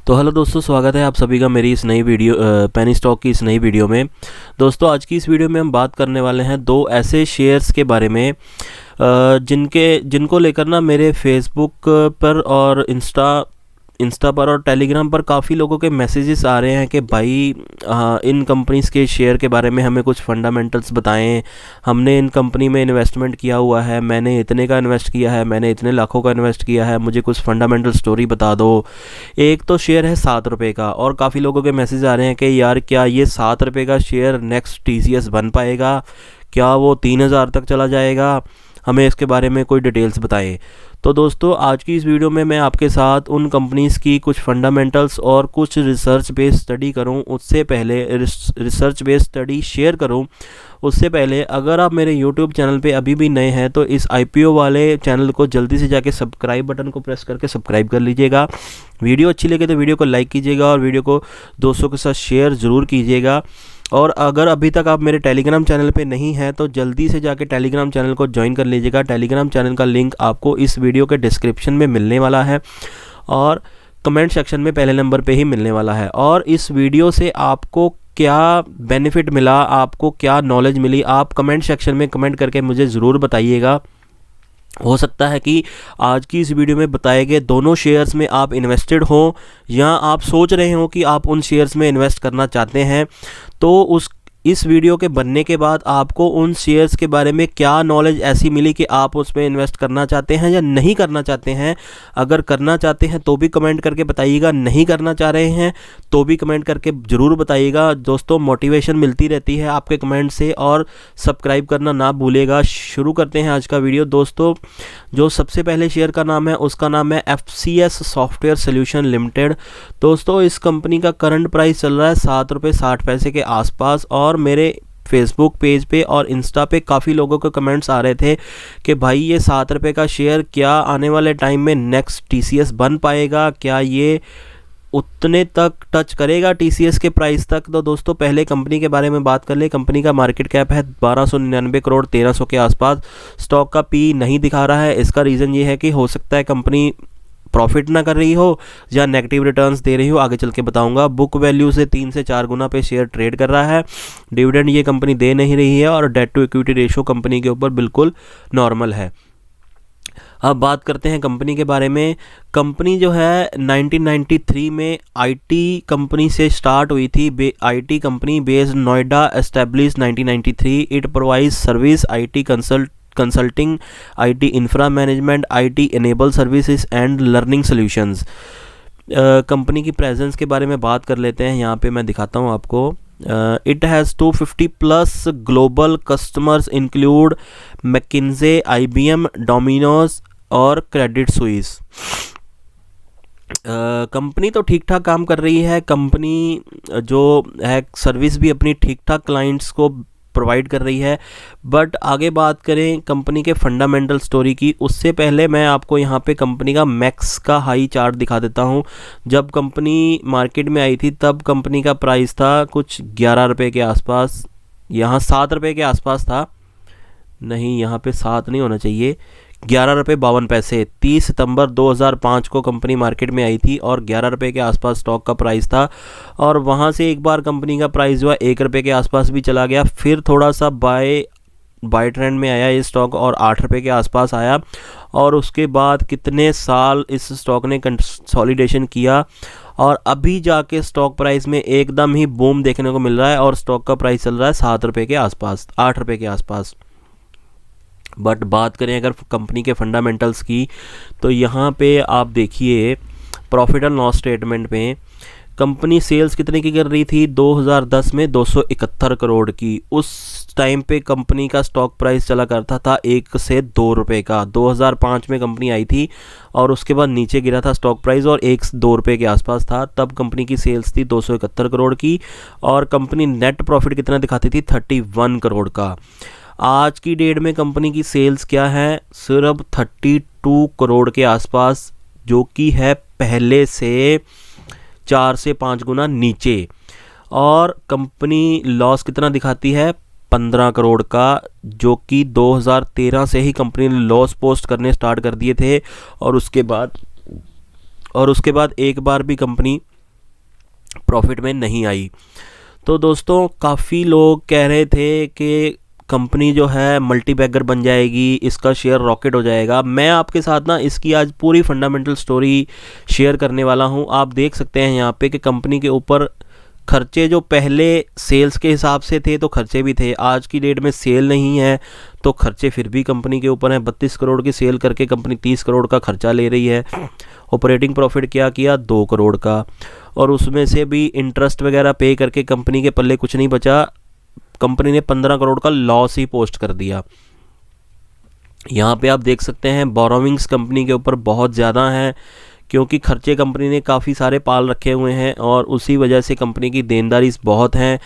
तो हेलो दोस्तों, स्वागत है आप सभी का मेरी इस नई वीडियो पेनी स्टॉक की इस नई वीडियो में। दोस्तों आज की इस वीडियो में हम बात करने वाले हैं दो ऐसे शेयर्स के बारे में जिनको लेकर ना मेरे फेसबुक पर और इंस्टा पर और टेलीग्राम पर काफ़ी लोगों के मैसेजेस आ रहे हैं कि भाई इन कंपनीज़ के शेयर के बारे में हमें कुछ फंडामेंटल्स बताएं। हमने इन कंपनी में इन्वेस्टमेंट किया हुआ है, मैंने इतने का इन्वेस्ट किया है, मैंने इतने लाखों का इन्वेस्ट किया है, मुझे कुछ फंडामेंटल स्टोरी बता दो। एक तो शेयर है 7 रुपये का और काफ़ी लोगों के मैसेज आ रहे हैं कि यार क्या ये 7 रुपये का शेयर नेक्स्ट TCS बन पाएगा, क्या वो 3000 तक चला जाएगा, हमें इसके बारे में कोई डिटेल्स बताएं। तो दोस्तों आज की इस वीडियो में मैं आपके साथ उन कंपनीज़ की कुछ फंडामेंटल्स और कुछ रिसर्च बेस्ड स्टडी करूं, उससे पहले रिसर्च बेस्ड स्टडी शेयर करूं उससे पहले अगर आप मेरे YouTube चैनल पे अभी भी नए हैं तो इस IPO वाले चैनल को जल्दी से जाके सब्सक्राइब बटन को प्रेस करके सब्सक्राइब कर लीजिएगा। वीडियो अच्छी लगे तो वीडियो को लाइक कीजिएगा और वीडियो को दोस्तों के साथ शेयर ज़रूर कीजिएगा। और अगर अभी तक आप मेरे टेलीग्राम चैनल पे नहीं हैं तो जल्दी से जाके टेलीग्राम चैनल को ज्वाइन कर लीजिएगा। टेलीग्राम चैनल का लिंक आपको इस वीडियो के डिस्क्रिप्शन में मिलने वाला है और कमेंट सेक्शन में पहले नंबर पे ही मिलने वाला है। और इस वीडियो से आपको क्या बेनिफिट मिला, आपको क्या नॉलेज मिली, आप कमेंट सेक्शन में कमेंट करके मुझे ज़रूर बताइएगा। हो सकता है कि आज की इस वीडियो में बताए गए दोनों शेयर्स में आप इन्वेस्टेड हो या आप सोच रहे हो कि आप उन शेयर्स में इन्वेस्ट करना चाहते हैं, तो इस वीडियो के बनने के बाद आपको उन शेयर्स के बारे में क्या नॉलेज ऐसी मिली कि आप उसमें इन्वेस्ट करना चाहते हैं या नहीं करना चाहते हैं। अगर करना चाहते हैं तो भी कमेंट करके बताइएगा, नहीं करना चाह रहे हैं तो भी कमेंट करके ज़रूर बताइएगा। दोस्तों मोटिवेशन मिलती रहती है आपके कमेंट से और सब्सक्राइब करना ना भूलिएगा। शुरू करते हैं आज का वीडियो। दोस्तों जो सबसे पहले शेयर का नाम है उसका नाम है FCS सॉफ्टवेयर सोल्यूशन लिमिटेड। दोस्तों इस कंपनी का करंट प्राइस चल रहा है 7 रुपये 60 पैसे के आसपास और मेरे फेसबुक पेज पे और इंस्टा पे काफ़ी लोगों के कमेंट्स आ रहे थे कि भाई ये 7 रुपये का शेयर क्या आने वाले टाइम में नेक्स्ट TCS बन पाएगा, क्या ये उतने तक टच करेगा TCS के प्राइस तक। तो दोस्तों पहले कंपनी के बारे में बात कर ले। कंपनी का मार्केट कैप है 1299 करोड़ 1300 के आसपास। स्टॉक का P नहीं दिखा रहा है, इसका रीज़न ये है कि हो सकता है कंपनी प्रॉफिट ना कर रही हो या नेगेटिव रिटर्न्स दे रही हो, आगे चल के बताऊंगा। बुक वैल्यू से 3 से 4 गुना पे शेयर ट्रेड कर रहा है। डिविडेंड ये कंपनी दे नहीं रही है और debt to equity ratio company के ऊपर बिल्कुल नॉर्मल है। अब बात करते हैं कंपनी के बारे में। कंपनी जो है 1993 में IT कंपनी से स्टार्ट हुई थी। IT company based Noida, establish 1993। It provide service IT consulting, IT infra management, IT enable services and learning solutions. Company की प्रेजेंस के बारे में बात कर लेते हैं। यहाँ पे मैं दिखाता हूँ आपको। It has 250 plus global customers include McKinsey, IBM, Domino's और क्रेडिट सुइस। कंपनी तो ठीक ठाक काम कर रही है। कंपनी जो है सर्विस भी अपनी ठीक ठाक क्लाइंट्स को प्रोवाइड कर रही है। बट आगे बात करें कंपनी के फंडामेंटल स्टोरी की, उससे पहले मैं आपको यहाँ पे कंपनी का मैक्स का हाई चार्ट दिखा देता हूँ। जब कंपनी मार्केट में आई थी तब कंपनी का प्राइस था कुछ 11 रुपये के आसपास, यहाँ 7 रुपये के आसपास था, नहीं यहाँ पे 7 नहीं होना चाहिए, 11 रुपये 52 पैसे। 30 सितंबर 2005 को कंपनी मार्केट में आई थी और 11 रुपये के आसपास स्टॉक का प्राइस था। और वहाँ से एक बार कंपनी का प्राइस जो है 1 रुपये के आसपास भी चला गया, फिर थोड़ा सा बाय ट्रेंड में आया ये स्टॉक और 8 रुपये के आसपास आया। और उसके बाद कितने साल इस स्टॉक ने कंसोलिडेशन किया और अभी जाके स्टॉक प्राइस में एकदम ही बूम देखने को मिल रहा है और स्टॉक का प्राइस चल रहा है 7 रुपये के आसपास, 8 रुपये के आसपास। बट बात करें अगर कंपनी के फंडामेंटल्स की तो यहाँ पे आप देखिए प्रॉफिट एंड लॉस स्टेटमेंट में कंपनी सेल्स कितने की कर रही थी 2010 में 271 करोड़ की। उस टाइम पे कंपनी का स्टॉक प्राइस चला करता था 1 से 2 रुपये का। 2005 में कंपनी आई थी और उसके बाद नीचे गिरा था स्टॉक प्राइस और 1 से 2 रुपये के आसपास था। तब कंपनी की सेल्स थी 271 करोड़ की और कंपनी नेट प्रॉफिट कितना दिखाती थी 31 करोड़ का। आज की डेट में कंपनी की सेल्स क्या है, सिर्फ 32 करोड़ के आसपास, जो कि है पहले से 4 से 5 गुना नीचे। और कंपनी लॉस कितना दिखाती है 15 करोड़ का, जो कि 2013 से ही कंपनी ने लॉस पोस्ट करने स्टार्ट कर दिए थे और उसके बाद एक बार भी कंपनी प्रॉफिट में नहीं आई। तो दोस्तों काफ़ी लोग कह रहे थे कि कंपनी जो है मल्टीबैगर बन जाएगी, इसका शेयर रॉकेट हो जाएगा। मैं आपके साथ ना इसकी आज पूरी फंडामेंटल स्टोरी शेयर करने वाला हूँ। आप देख सकते हैं यहाँ पे कि कंपनी के ऊपर खर्चे जो पहले सेल्स के हिसाब से थे तो खर्चे भी थे, आज की डेट में सेल नहीं है तो खर्चे फिर भी कंपनी के ऊपर हैं। 32 करोड़ की सेल करके कंपनी 30 करोड़ का खर्चा ले रही है। ऑपरेटिंग प्रॉफिट क्या किया, 2 करोड़ का, और उसमें से भी इंटरेस्ट वगैरह पे करके कंपनी के पल्ले कुछ नहीं बचा। कंपनी ने 15 करोड़ का लॉस ही पोस्ट कर दिया। यहाँ पे आप देख सकते हैं बोरोविंग्स कंपनी के ऊपर बहुत ज़्यादा हैं, क्योंकि खर्चे कंपनी ने काफ़ी सारे पाल रखे हुए हैं और उसी वजह से कंपनी की देनदारी बहुत हैं।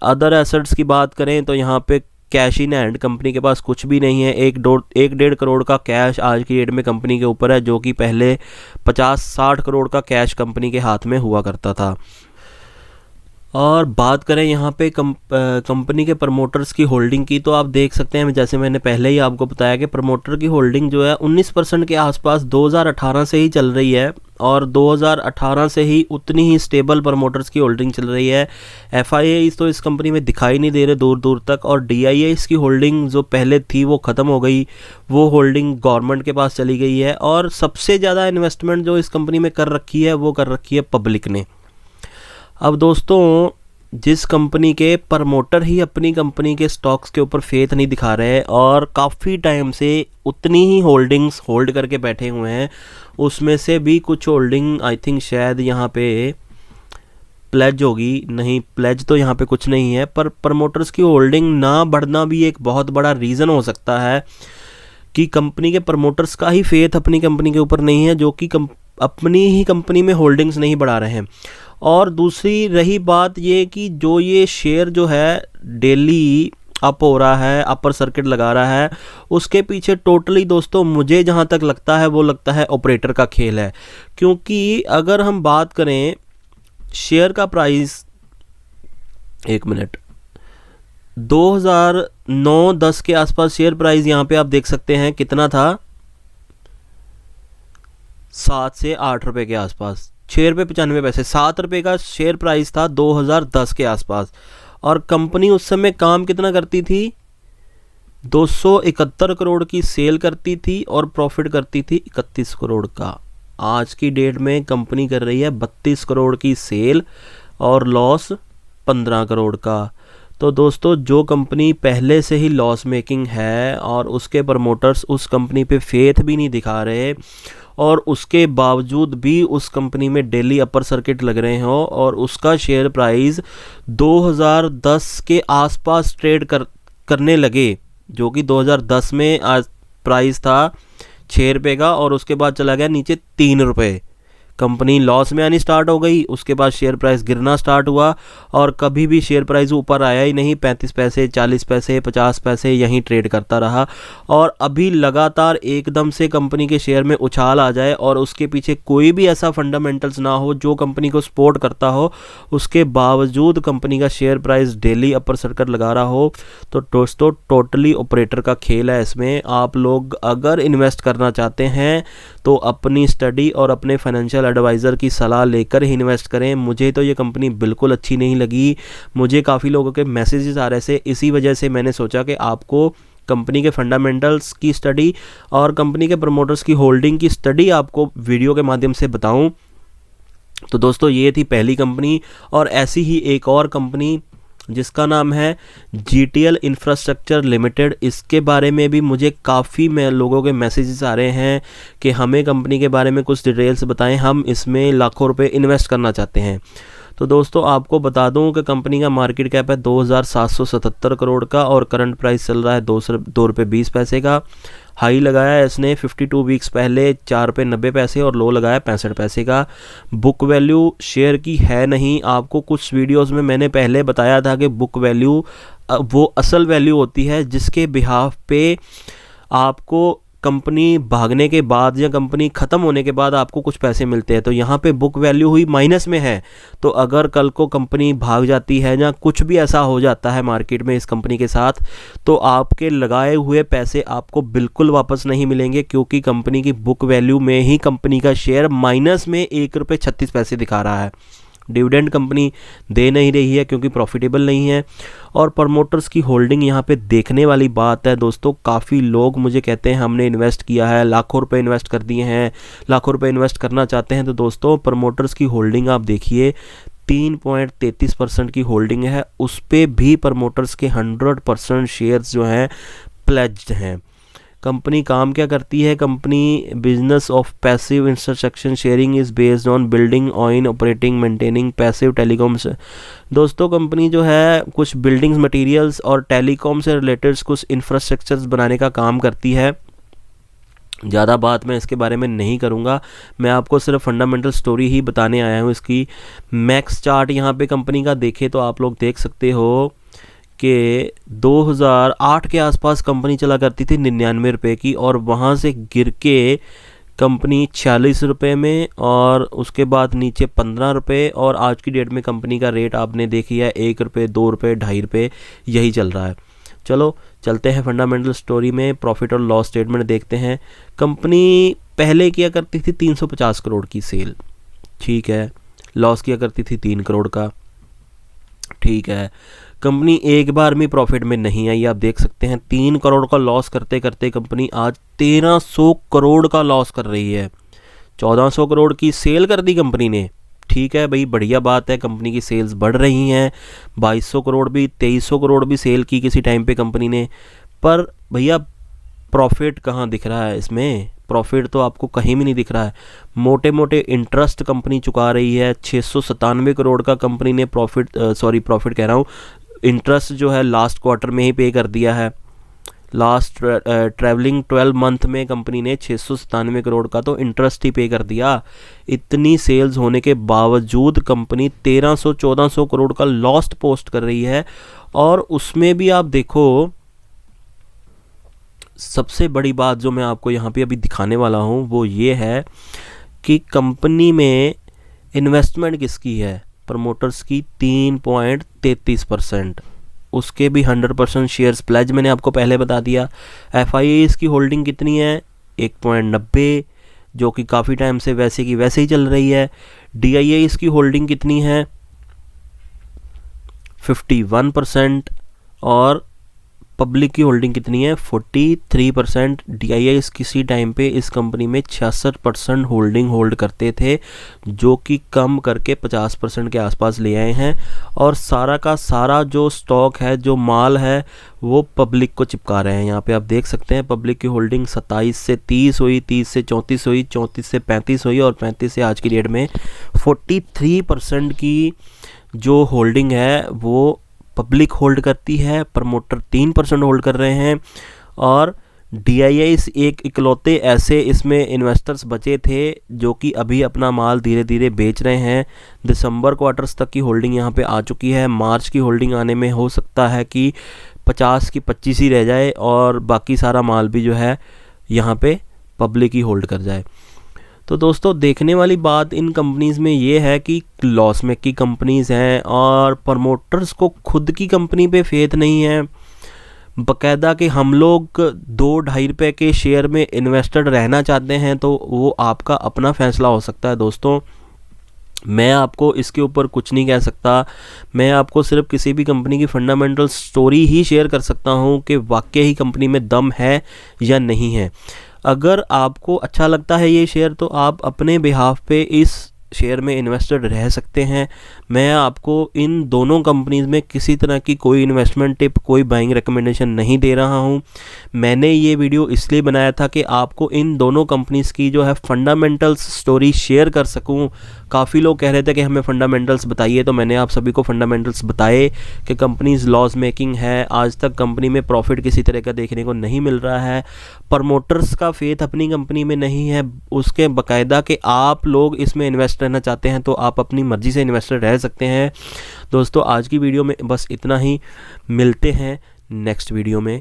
अदर एसेट्स की बात करें तो यहाँ पे कैश इन हैंड कंपनी के पास कुछ भी नहीं है। 1-1.5 करोड़ का कैश आज की डेट में कंपनी के ऊपर है, जो कि पहले 50-60 करोड़ का कैश कंपनी के हाथ में हुआ करता था। और बात करें यहाँ पे कंपनी के प्रमोटर्स की होल्डिंग की, तो आप देख सकते हैं जैसे मैंने पहले ही आपको बताया कि प्रमोटर की होल्डिंग जो है 19% के आसपास 2018 से ही चल रही है, और 2018 से ही उतनी ही स्टेबल प्रमोटर्स की होल्डिंग चल रही है। FIAs तो इस कंपनी में दिखाई नहीं दे रहे दूर दूर तक, और DIAs की होल्डिंग जो पहले थी वो ख़त्म हो गई, वो होल्डिंग गवर्नमेंट के पास चली गई है। और सबसे ज़्यादा इन्वेस्टमेंट जो इस कंपनी में कर रखी है वो कर रखी है पब्लिक ने। अब दोस्तों जिस कंपनी के प्रमोटर ही अपनी कंपनी के स्टॉक्स के ऊपर फेथ नहीं दिखा रहे और काफ़ी टाइम से उतनी ही होल्डिंग्स होल्ड करके बैठे हुए हैं, उसमें से भी कुछ होल्डिंग आई थिंक शायद यहाँ पे प्लेज होगी, नहीं प्लेज तो यहाँ पे कुछ नहीं है, पर प्रमोटर्स की होल्डिंग ना बढ़ना भी एक बहुत बड़ा रीज़न हो सकता है कि कंपनी के प्रमोटर्स का ही फेथ अपनी कंपनी के ऊपर नहीं है, जो कि अपनी ही कंपनी में होल्डिंग्स नहीं बढ़ा रहे हैं। और दूसरी रही बात ये कि जो ये शेयर जो है डेली अप हो रहा है, अपर सर्किट लगा रहा है, उसके पीछे टोटली दोस्तों मुझे जहाँ तक लगता है वो लगता है ऑपरेटर का खेल है। क्योंकि अगर हम बात करें शेयर का प्राइस, 1 मिनट, 2009-10 के आसपास शेयर प्राइस यहाँ पे आप देख सकते हैं कितना था, 7 से 8 रुपए के आसपास, 6 रुपये 95 पैसे, 7 रुपये का शेयर प्राइस था 2010 के आसपास। और कंपनी उस समय काम कितना करती थी, 271 करोड़ की सेल करती थी और प्रॉफिट करती थी 31 करोड़ का। आज की डेट में कंपनी कर रही है 32 करोड़ की सेल और लॉस 15 करोड़ का। तो दोस्तों जो कंपनी पहले से ही लॉस मेकिंग है और उसके प्रमोटर्स उस कंपनी पे फेथ भी नहीं दिखा रहे, और उसके बावजूद भी उस कंपनी में डेली अपर सर्किट लग रहे हो और उसका शेयर प्राइस 2010 के आसपास ट्रेड करने लगे, जो कि 2010 में आज प्राइस था 6 रुपये का और उसके बाद चला गया नीचे 3 रुपये। कंपनी लॉस में आनी स्टार्ट हो गई, उसके बाद शेयर प्राइस गिरना स्टार्ट हुआ और कभी भी शेयर प्राइस ऊपर आया ही नहीं। 35 पैसे, 40 पैसे, 50 पैसे यहीं ट्रेड करता रहा। और अभी लगातार एकदम से कंपनी के शेयर में उछाल आ जाए और उसके पीछे कोई भी ऐसा फंडामेंटल्स ना हो जो कंपनी को सपोर्ट करता हो, उसके बावजूद कंपनी का share price daily upper circuit लगा रहा हो, तो दोस्तों टोटली ऑपरेटर का खेल है इसमें। आप लोग अगर इन्वेस्ट करना चाहते हैं तो अपनी स्टडी और अपने फाइनेंशियल एडवाइज़र की सलाह लेकर ही इन्वेस्ट करें। मुझे तो ये कंपनी बिल्कुल अच्छी नहीं लगी, मुझे काफ़ी लोगों के मैसेजेस आ रहे थे, इसी वजह से मैंने सोचा कि आपको कंपनी के फंडामेंटल्स की स्टडी और कंपनी के प्रमोटर्स की होल्डिंग की स्टडी आपको वीडियो के माध्यम से बताऊं। तो दोस्तों ये थी पहली कंपनी, और ऐसी ही एक और कंपनी जिसका नाम है GTL इंफ्रास्ट्रक्चर लिमिटेड। इसके बारे में भी मुझे काफ़ी लोगों के मैसेजेस आ रहे हैं कि हमें कंपनी के बारे में कुछ डिटेल्स बताएं, हम इसमें लाखों रुपए इन्वेस्ट करना चाहते हैं। तो दोस्तों आपको बता दूं कि कंपनी का मार्केट कैप है 2777 करोड़ का और करंट प्राइस चल रहा है 2 रुपये 20 पैसे का। हाई लगाया है इसने 52 वीक्स पहले 4 रुपये 90 पैसे और लो लगाया 65 पैसे का। बुक वैल्यू शेयर की है नहीं, आपको कुछ वीडियोस में मैंने पहले बताया था कि बुक वैल्यू वो असल वैल्यू होती है जिसके बिहाफ पे आपको कंपनी भागने के बाद या कंपनी ख़त्म होने के बाद आपको कुछ पैसे मिलते हैं। तो यहाँ पे बुक वैल्यू हुई माइनस में है, तो अगर कल को कंपनी भाग जाती है या कुछ भी ऐसा हो जाता है मार्केट में इस कंपनी के साथ, तो आपके लगाए हुए पैसे आपको बिल्कुल वापस नहीं मिलेंगे, क्योंकि कंपनी की बुक वैल्यू में ही कंपनी का शेयर माइनस में 1 रुपये 36 पैसे दिखा रहा है। डिविडेंड कंपनी दे नहीं रही है क्योंकि प्रॉफिटेबल नहीं है। और प्रमोटर्स की होल्डिंग यहाँ पे देखने वाली बात है दोस्तों। काफ़ी लोग मुझे कहते हैं हमने इन्वेस्ट किया है, लाखों रुपए इन्वेस्ट कर दिए हैं, लाखों रुपए इन्वेस्ट करना चाहते हैं। तो दोस्तों प्रमोटर्स की होल्डिंग आप देखिए 3.33% की होल्डिंग है, उस पर भी प्रमोटर्स के 100% शेयर्स जो हैं प्लेज्ड हैं। कंपनी काम क्या करती है? Company business of passive infrastructure sharing is based on building Eoin operating maintaining passive telecoms. दोस्तों कंपनी जो है कुछ बिल्डिंग्स मटेरियल्स और टेलीकॉम से रिलेटेड कुछ इंफ्रास्ट्रक्चर्स बनाने का काम करती है। ज़्यादा बात मैं इसके बारे में नहीं करूँगा, मैं आपको सिर्फ फंडामेंटल स्टोरी ही बताने आया हूँ इसकी। मैक्स चार्ट यहाँ पे कंपनी का देखें तो आप लोग देख सकते हो कि 2008 के आसपास कंपनी चला करती थी 99 रुपये की, और वहाँ से गिर के कंपनी 46 रुपये में, और उसके बाद नीचे 15 रुपये, और आज की डेट में कंपनी का रेट आपने देखी है 1 रुपये, 2 रुपये, 2.5 रुपये यही चल रहा है। चलो चलते हैं फंडामेंटल स्टोरी में, प्रॉफिट और लॉस स्टेटमेंट देखते हैं। कंपनी पहले किया करती थी 350 करोड़ की सेल, ठीक है, लॉस किया करती थी 3 करोड़ का, ठीक है। कंपनी एक बार में प्रॉफिट में नहीं आई, आप देख सकते हैं 3 करोड़ का लॉस करते करते कंपनी आज 1300 करोड़ का लॉस कर रही है। 1400 करोड़ की सेल कर दी कंपनी ने, ठीक है भाई, बढ़िया बात है, कंपनी की सेल्स बढ़ रही हैं। 2200 करोड़ भी 2300 करोड़ भी सेल की किसी टाइम पे कंपनी ने, पर भैया प्रॉफिट कहाँ दिख रहा है इसमें? प्रॉफिट तो आपको कहीं भी नहीं दिख रहा है। मोटे मोटे इंटरेस्ट कंपनी चुका रही है, 697 करोड़ का कंपनी ने प्रॉफिट कह रहा हूँ, इंटरेस्ट जो है लास्ट क्वार्टर में ही पे कर दिया है। लास्ट ट्रैवलिंग 12 मंथ में कंपनी ने 697 करोड़ का तो इंटरेस्ट ही पे कर दिया। इतनी सेल्स होने के बावजूद कंपनी 1300-1400 करोड़ का लॉस पोस्ट कर रही है। और उसमें भी आप देखो, सबसे बड़ी बात जो मैं आपको यहाँ पे अभी दिखाने वाला हूँ वो ये है कि कंपनी में इन्वेस्टमेंट किसकी है? प्रमोटर्स की 3.33%, उसके भी 100% शेयर्स प्लेज मैंने आपको पहले बता दिया। FIAs की होल्डिंग कितनी है? 1.90, जो कि काफ़ी टाइम से वैसे की वैसे ही चल रही है। DIAs की होल्डिंग कितनी है? 51%, और पब्लिक की होल्डिंग कितनी है? 43%। DIAs किसी टाइम पे इस कंपनी में 66% होल्डिंग होल्ड करते थे, जो कि कम करके 50% के आसपास ले आए हैं। और सारा का सारा जो स्टॉक है, जो माल है, वो पब्लिक को चिपका रहे हैं। यहाँ पे आप देख सकते हैं पब्लिक की होल्डिंग 27 से 30 हुई, 30 से 34 हुई, 34 से 35 हुई, और 35 से आज की डेट में 43% की जो होल्डिंग है वो पब्लिक होल्ड करती है। प्रमोटर 3% होल्ड कर रहे हैं। और DIAs एक इकलौते ऐसे इसमें इन्वेस्टर्स बचे थे जो कि अभी अपना माल धीरे धीरे बेच रहे हैं। दिसंबर क्वार्टर्स तक की होल्डिंग यहाँ पे आ चुकी है। मार्च की होल्डिंग आने में हो सकता है कि 50 की 25 ही रह जाए, और बाकी सारा माल भी जो है यहाँ पे पब्लिक ही होल्ड कर जाए। तो दोस्तों देखने वाली बात इन कंपनीज़ में ये है कि लॉस में की कंपनीज़ हैं, और प्रमोटर्स को खुद की कंपनी पे फेथ नहीं है। बकायदा कि हम लोग 2-2.5 रुपये के शेयर में इन्वेस्टेड रहना चाहते हैं, तो वो आपका अपना फैसला हो सकता है दोस्तों। मैं आपको इसके ऊपर कुछ नहीं कह सकता। मैं आपको सिर्फ किसी भी कंपनी की फंडामेंटल स्टोरी ही शेयर कर सकता हूँ कि वाकई ही कंपनी में दम है या नहीं है। अगर आपको अच्छा लगता है ये शेयर, तो आप अपने बिहाफ पे इस शेयर में इन्वेस्टेड रह सकते हैं। मैं आपको इन दोनों कंपनीज़ में किसी तरह की कोई इन्वेस्टमेंट टिप, कोई बाइंग रिकमेंडेशन नहीं दे रहा हूं। मैंने ये वीडियो इसलिए बनाया था कि आपको इन दोनों कंपनीज़ की जो है फंडामेंटल्स स्टोरी शेयर कर सकूं। काफ़ी लोग कह रहे थे कि हमें फंडामेंटल्स बताइए, तो मैंने आप सभी को फंडामेंटल्स बताए कि कंपनीज़ लॉस मेकिंग है, आज तक कंपनी में प्रॉफिट किसी तरह का देखने को नहीं मिल रहा है, प्रमोटर्स का फेथ अपनी कंपनी में नहीं है, उसके बाकायदा कि आप लोग इसमें इन्वेस्ट रहना चाहते हैं तो आप अपनी मर्ज़ी से इन्वेस्टर रह सकते हैं। दोस्तों आज की वीडियो में बस इतना ही, मिलते हैं नेक्स्ट वीडियो में।